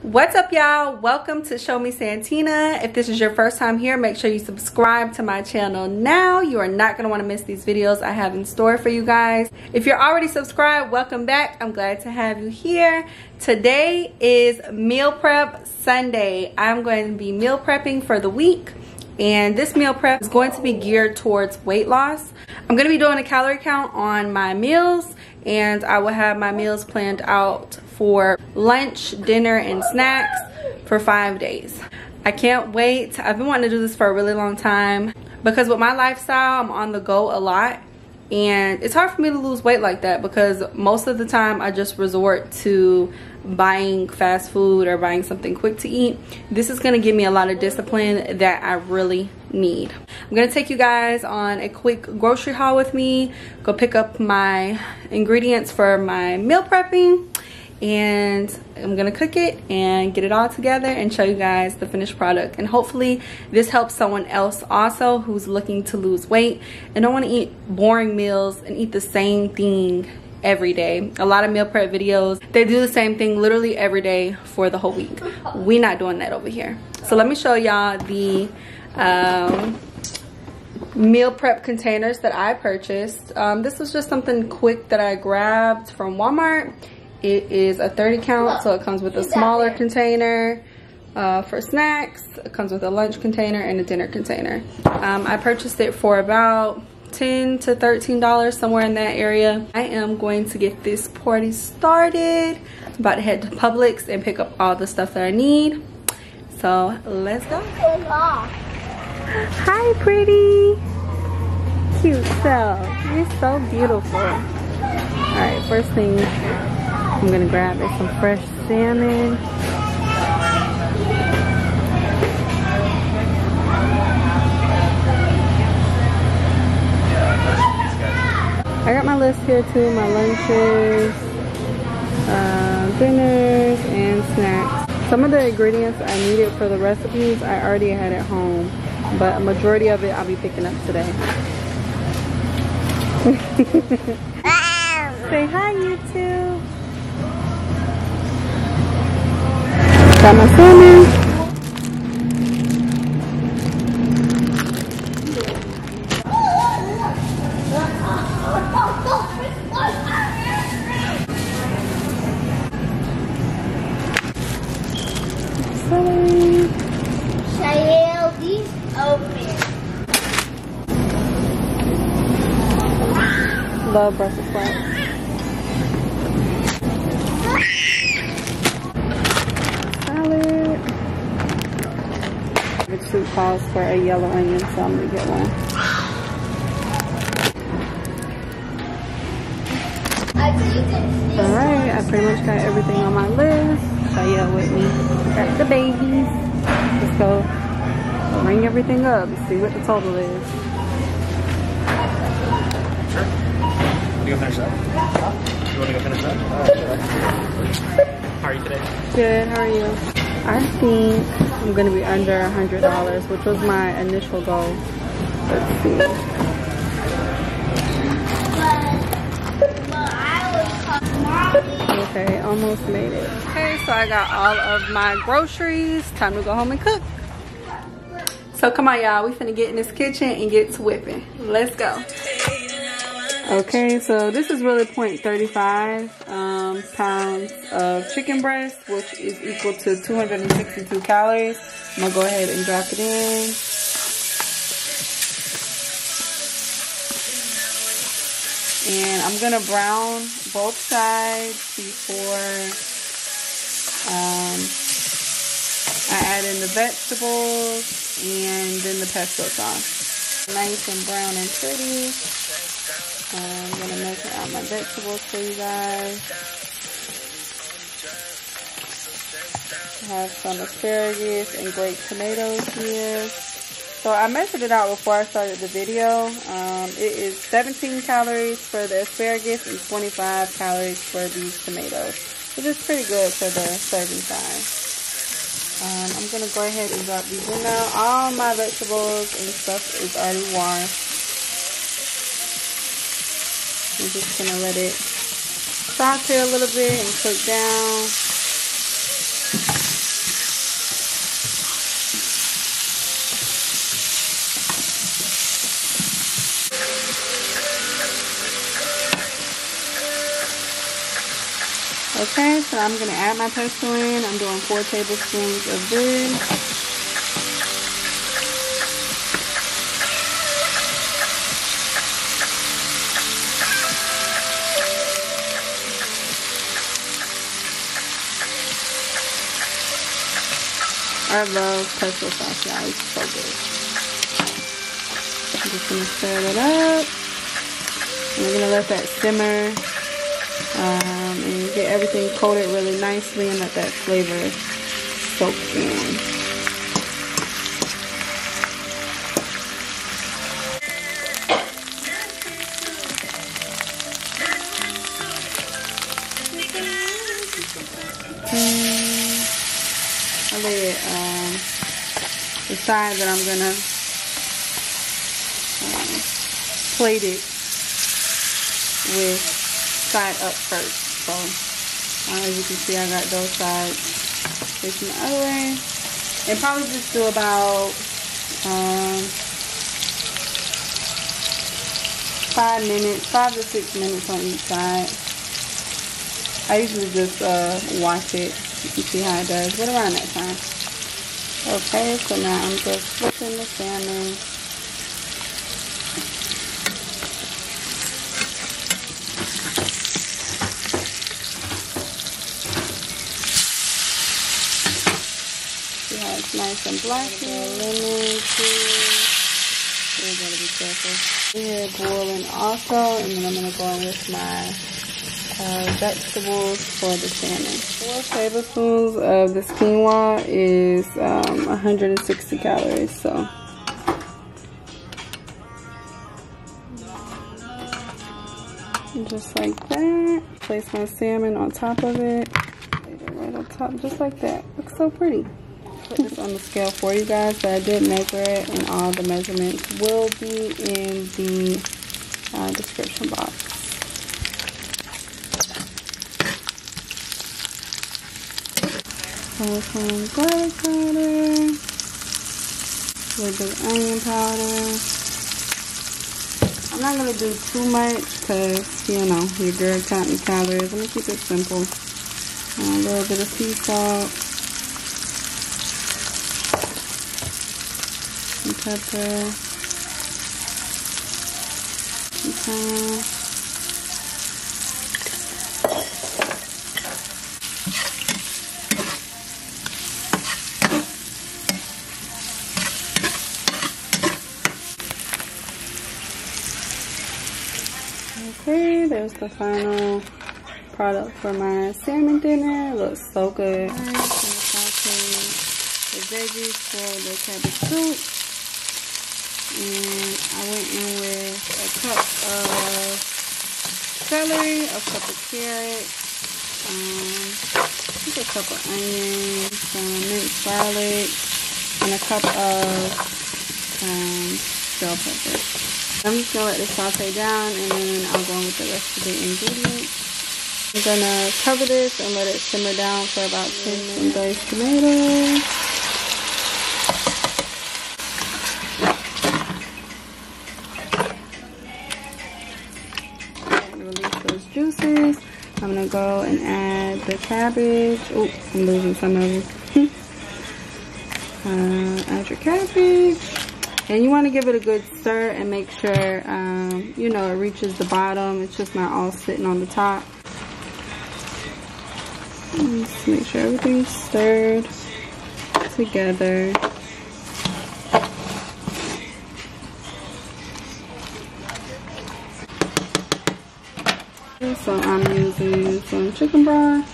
What's up, y'all? Welcome to Show Me Santina. If this is your first time here, make sure you subscribe to my channel now. You are not going to want to miss these videos I have in store for you guys. If you're already subscribed, welcome back. I'm glad to have you here. Today is Meal Prep Sunday. I'm going to be meal prepping for the week, and this meal prep is going to be geared towards weight loss. I'm going to be doing a calorie count on my meals, and I will have my meals planned out for lunch, dinner, and snacks for 5 days. I can't wait. I've been wanting to do this for a really long time because with my lifestyle, I'm on the go a lot, and it's hard for me to lose weight like that because most of the time I just resort to buying fast food or buying something quick to eat. This is going to give me a lot of discipline that I really need. I'm going to take you guys on a quick grocery haul with me, go pick up my ingredients for my meal prepping, and I'm gonna cook it and get it all together and show you guys the finished product. And hopefully this helps someone else also who's looking to lose weight and don't want to eat boring meals and eat the same thing every day. A lot of meal prep videos, they do the same thing literally every day for the whole week. We're not doing that over here. So let me show y'all the meal prep containers that I purchased. This was just something quick that I grabbed from Walmart. It is a 30 count, so it comes with a smaller container for snacks. It comes with a lunch container and a dinner container. I purchased it for about $10 to $13, somewhere in that area. I am going to get this party started. I'm about to head to Publix and pick up all the stuff that I need. So let's go. Hi, pretty. Cute self. You're so beautiful. All right, first thing I'm gonna grab is some fresh salmon. I got my list here too, my lunches, dinners, and snacks. Some of the ingredients I needed for the recipes I already had at home, but a majority of it I'll be picking up today. Say hi, you two. Got my salmon. Celery. Shale these open. Love Brussels sprouts. The soup calls for a yellow onion, so I'm gonna get one. Alright, I pretty much got everything on my list. Shaya with me. Got the babies. Let's go ring everything up and see what the total is. Sure. You go finish that? You want to go finish that? Sure. How are you today? Good, how are you? I think I'm gonna be under $100, which was my initial goal. Let's see. Okay, almost made it. Okay, so I got all of my groceries. Time to go home and cook. So come on, y'all. We finna get in this kitchen and get to whipping. Let's go. Okay, so this is really 0.35 pounds of chicken breast, which is equal to 262 calories. I'm gonna go ahead and drop it in. And I'm gonna brown both sides before I add in the vegetables and then the pesto sauce. Nice and brown and pretty. I'm gonna measure out my vegetables for you guys. I have some asparagus and grape tomatoes here. So I measured it out before I started the video. It is 17 calories for the asparagus and 25 calories for these tomatoes, which is pretty good for the serving size. I'm gonna go ahead and drop these in now. All my vegetables and stuff is already washed. I'm just gonna let it saute a little bit and cook down. Okay, so I'm gonna add my pesto in. I'm doing 4 tablespoons of this. I love pesto sauce, y'all. It's so good. I'm just gonna stir it up. And we're gonna let that simmer and get everything coated really nicely and let that flavor soak in. I let it decide that I'm gonna plate it with side up first. So as you can see, I got those sides facing the other way, and probably just do about 5 to 6 minutes on each side. I usually just watch it. You can see how it does, but around that time. Okay, so now I'm just flipping the salmon. See how it's nice and black here. Lemon, too. You gotta be careful. Here boiling also, and then I'm gonna go in with my vegetables for the salmon. 4 tablespoons of this quinoa is 160 calories, so just like that. Place my salmon on top of it. Right on top, just like that. Looks so pretty. Put this on the scale for you guys, but I did measure it, and all the measurements will be in the description box. Some garlic powder, a little bit of onion powder. I'm not going to do too much because, you know, your girl counting calories. I'm going to keep it simple. A little bit of sea salt, some pepper, some thyme. Okay, there's the final product for my salmon dinner. It looks so good. I'm going to saute the veggies for the cabbage soup. And I went in with a cup of celery, a cup of carrots, just a cup of onions, some minced garlic, and a cup of bell peppers. I'm just going to let this saute down, and then I'll go in with the rest of the ingredients. I'm going to cover this and let it simmer down for about 10 minutes. Diced tomatoes. I'm going to release those juices. I'm going to go and add the cabbage. Oh, I'm losing some of it. Add your cabbage. And you want to give it a good stir and make sure, you know, it reaches the bottom. It's just not all sitting on the top. Just make sure everything's stirred together. So I'm using some chicken broth.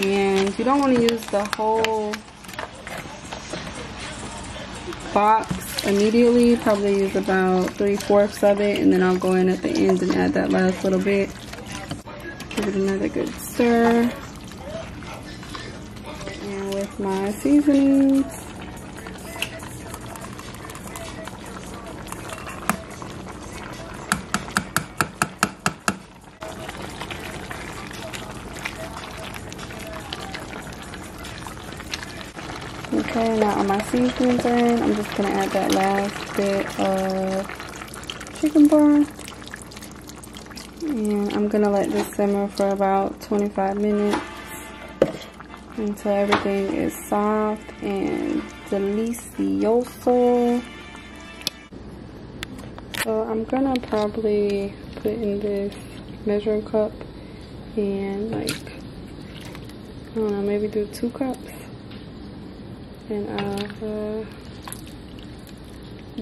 And you don't want to use the whole box immediately. Probably use about 3/4 of it, and then I'll go in at the end and add that last little bit. Give it another good stir. And with my seasonings, okay, now all my seasonings are in. I'm just going to add that last bit of chicken broth. And I'm gonna let this simmer for about 25 minutes until everything is soft and delicioso. So I'm gonna probably put in this measuring cup and like, I don't know, maybe do 2 cups. And I'll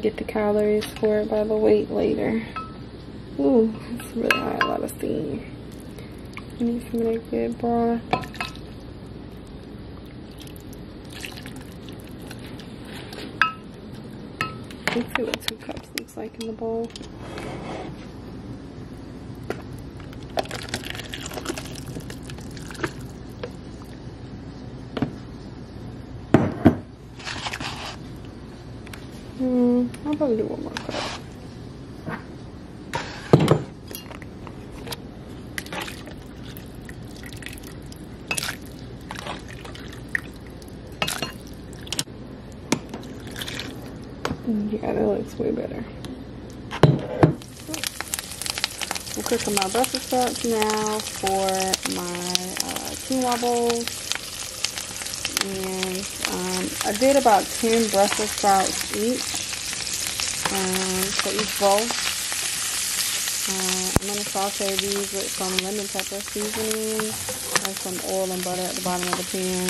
get the calories for it by the weight later. Ooh, it's really hot, a lot of steam. I need some of that good broth. Let's see what 2 cups looks like in the bowl. I'll probably do 1 more cup. Yeah, that looks way better. I'm cooking my Brussels sprouts now for my quinoa bowls. And I did about 10 Brussels sprouts each for each bowl. I'm going to saute these with some lemon pepper seasoning and some oil and butter at the bottom of the pan.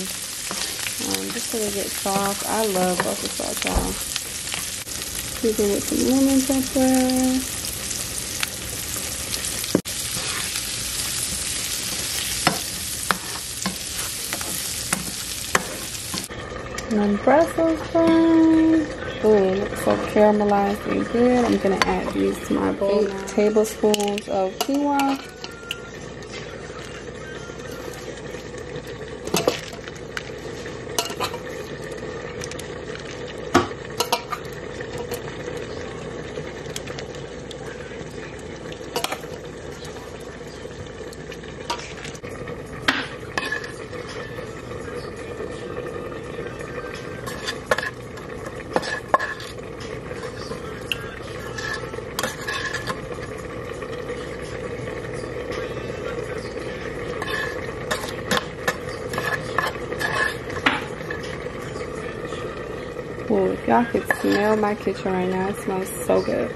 Just so they get soft. I love Brussels sprouts, y'all. Season with some lemon pepper. And then Brussels sprouts. Ooh, it looks so caramelized and good. I'm gonna add these to my bowl. 8 tablespoons of quinoa. Ooh, if y'all could smell my kitchen right now, it smells so good.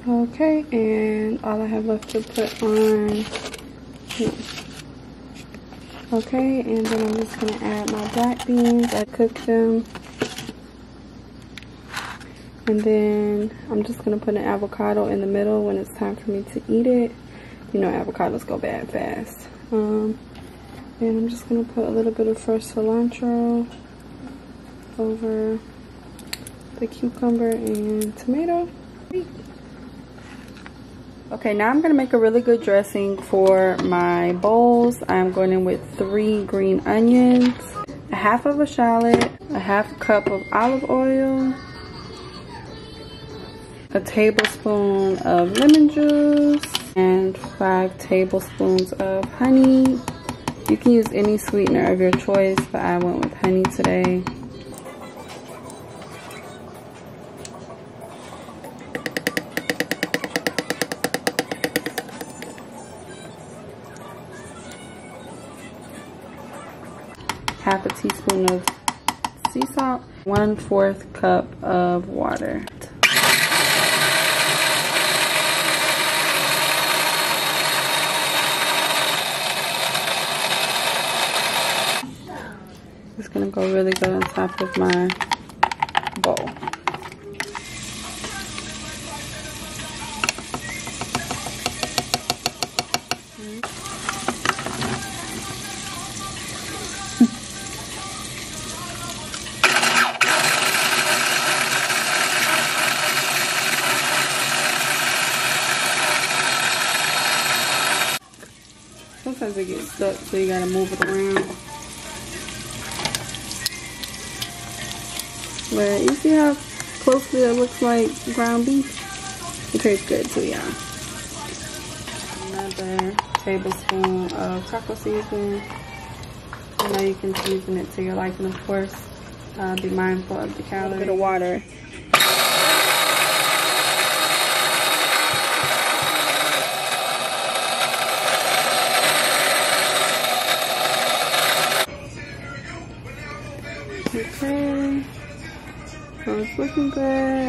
Okay, and all I have left to put on. Okay, and then I'm just gonna add my black beans. I cooked them. And then I'm just gonna put an avocado in the middle when it's time for me to eat it. You know, avocados go bad fast. And I'm just gonna put a little bit of fresh cilantro over the cucumber and tomato. Okay, now I'm gonna make a really good dressing for my bowls. I'm going in with 3 green onions, a half of a shallot, a half cup of olive oil, a tablespoon of lemon juice, and 5 tablespoons of honey. You can use any sweetener of your choice, but I went with honey today. Half a teaspoon of sea salt, 1/4 cup of water. It's gonna go really good on top of my bowl. Sometimes it gets stuck, so you gotta move it around. But you see how closely it looks like ground beef? It tastes good too, y'all. Another tablespoon of taco seasoning. I know you can season it to your liking, of course. Be mindful of the calories. A little bit of water. Okay, so it's looking good.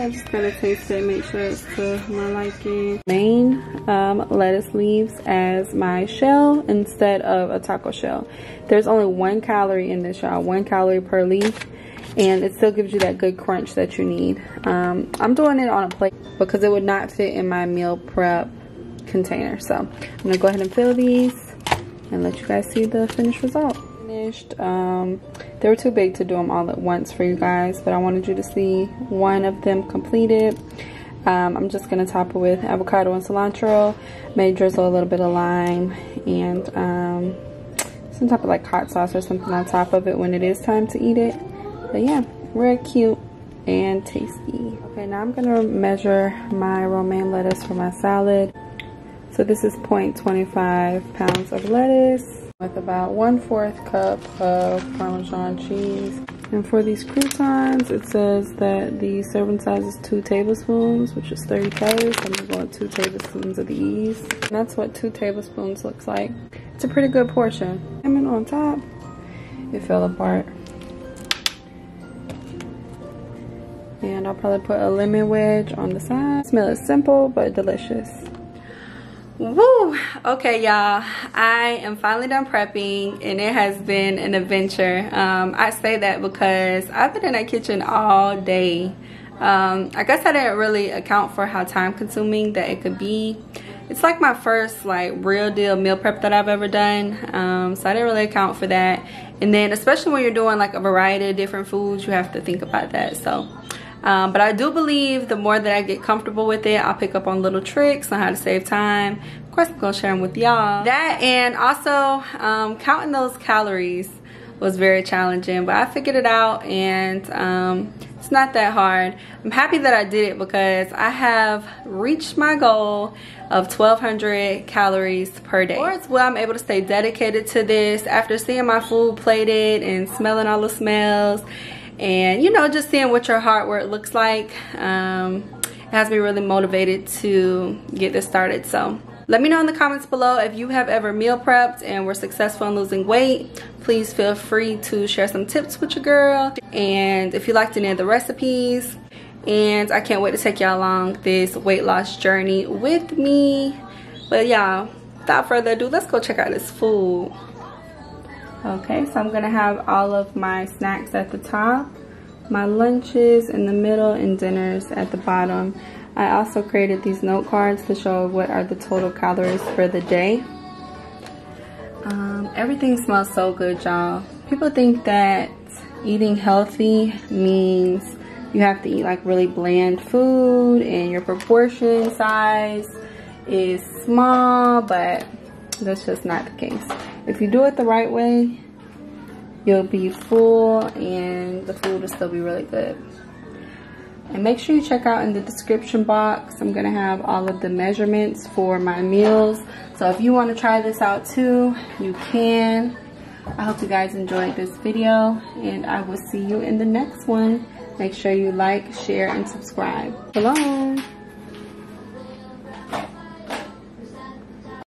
I just gotta taste it, make sure it's to my liking. Main lettuce leaves as my shell instead of a taco shell. There's only 1 calorie in this, y'all. 1 calorie per leaf, and it still gives you that good crunch that you need. I'm doing it on a plate because it would not fit in my meal prep container. So I'm gonna go ahead and fill these and let you guys see the finished result. They were too big to do them all at once for you guys, but I wanted you to see one of them completed. I'm just gonna top it with avocado and cilantro. May drizzle a little bit of lime and some type of like hot sauce or something on top of it when it is time to eat it. But yeah, real cute and tasty. Okay, now I'm gonna measure my romaine lettuce for my salad. So this is 0.25 pounds of lettuce with about 1/4 cup of Parmesan cheese. And for these croutons, it says that the serving size is 2 tablespoons, which is 30 calories. So I'm gonna go with 2 tablespoons of these. And that's what 2 tablespoons looks like. It's a pretty good portion. Lemon on top, it fell apart. And I'll probably put a lemon wedge on the side. Smell is simple but delicious. Woo! Okay, y'all, I am finally done prepping and it has been an adventure. I say that because I've been in that kitchen all day. I guess I didn't really account for how time consuming that it could be. It's like my first like real deal meal prep that I've ever done, so I didn't really account for that. And then especially when you're doing like a variety of different foods, you have to think about that. So but I do believe the more that I get comfortable with it, I'll pick up on little tricks on how to save time. Of course, I'm gonna share them with y'all. That, and also counting those calories was very challenging, but I figured it out, and it's not that hard. I'm happy that I did it because I have reached my goal of 1,200 calories per day. Or it's well I'm able to stay dedicated to this after seeing my food plated and smelling all the smells. And you know, just seeing what your hard work looks like, it has me really motivated to get this started. So let me know in the comments below if you have ever meal prepped and were successful in losing weight. Please feel free to share some tips with your girl, and if you liked any of the recipes. And I can't wait to take y'all along this weight loss journey with me. But y'all, without further ado, let's go check out this food. Okay, so I'm gonna have all of my snacks at the top, my lunches in the middle, and dinners at the bottom. I also created these note cards to show what are the total calories for the day. Everything smells so good, y'all. People think that eating healthy means you have to eat like really bland food and your proportion size is small, but that's just not the case. If you do it the right way, you'll be full and the food will still be really good. And make sure you check out in the description box. I'm gonna have all of the measurements for my meals. So if you wanna try this out too, you can. I hope you guys enjoyed this video, and I will see you in the next one. Make sure you like, share, and subscribe. Shalom.